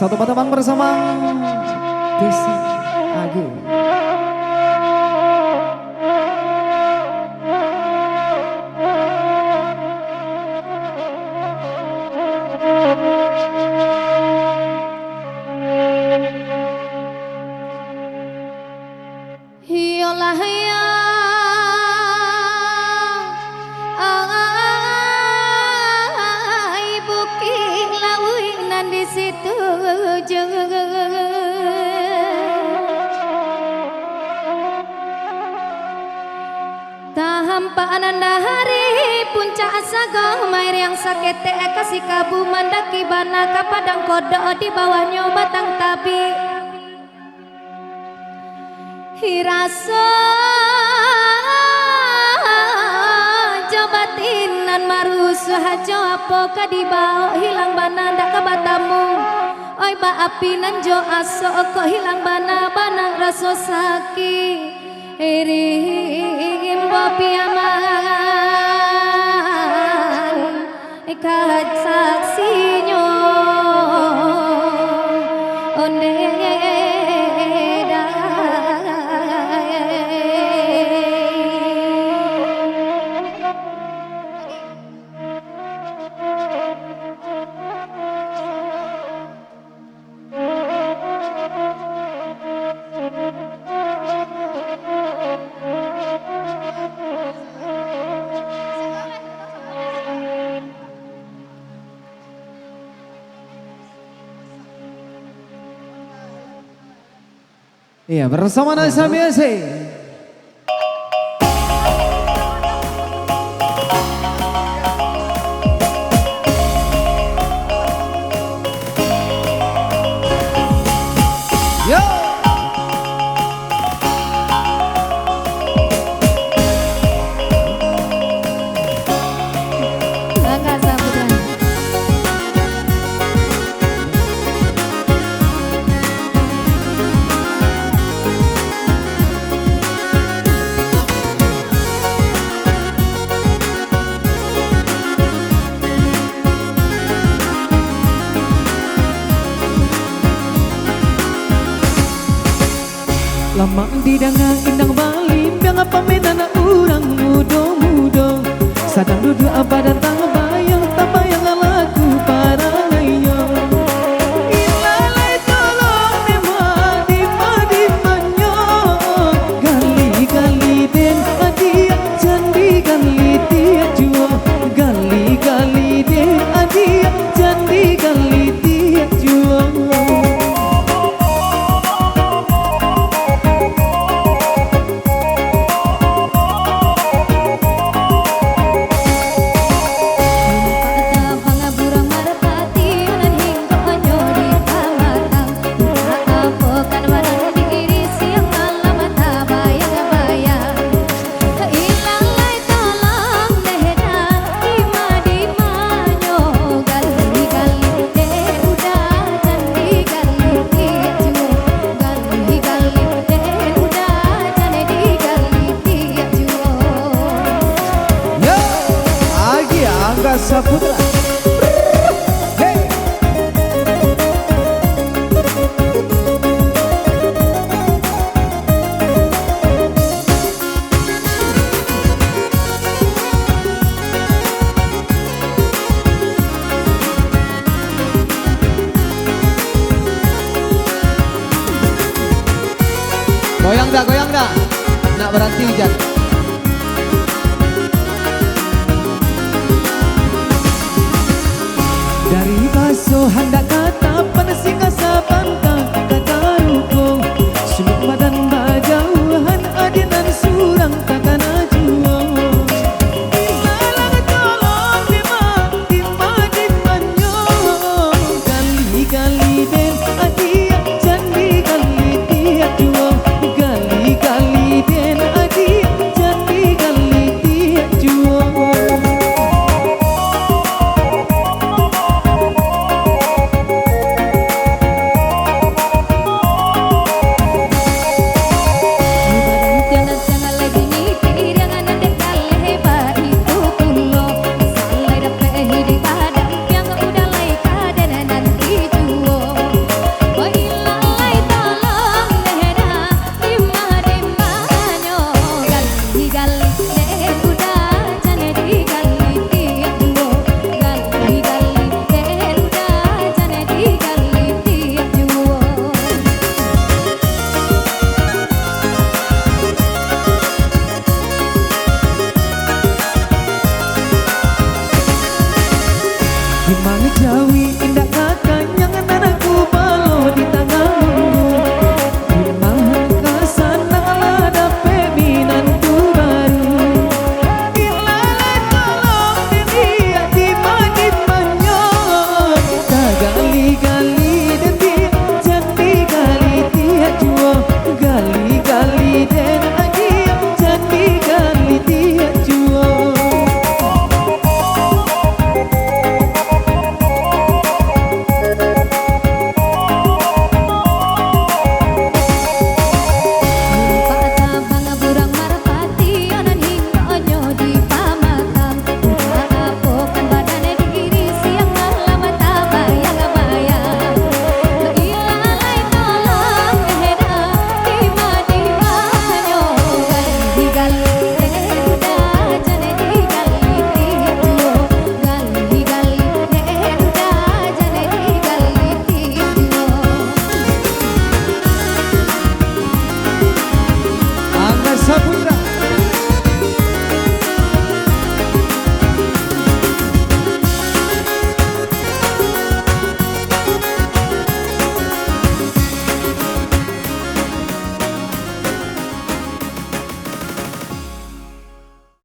Satu patah bersama Desi Agung. Yolah ya ibu kilauinan di situ tahampa ananda hari puncak asago mair yang sakete kasih kabu mandaki bana kapadang kodok di bawahnya batang tabi hirasa jabatinan marusuh hajo apa kadibao hilang bana ndak kabatamu oi ba api nanjo aso kok hilang bana bana raso sakit irim bopi aman ikat saksinya onde Iya, bersama Nasa Biasa. Lama di dangang indang balim biang apa menana urang mudo-mudo sadang duduk apa datang bayang tak bayang lagu parangaya ilalai tolong nema di manyo gali-gali den adia jandi gali dia juo gali-gali den adia jandi gali dia juo Saputra. Hey. Goyang dah, nak berhenti jat. Dari baso hendak kata pada singa sabanta kata ruko suluk badan bajauhan adinan surang takkan ajuang ilalang tolong di manyo gali-gali den adia jandi gali dia juang gali-gali den adia jandi gali dia juang Gimana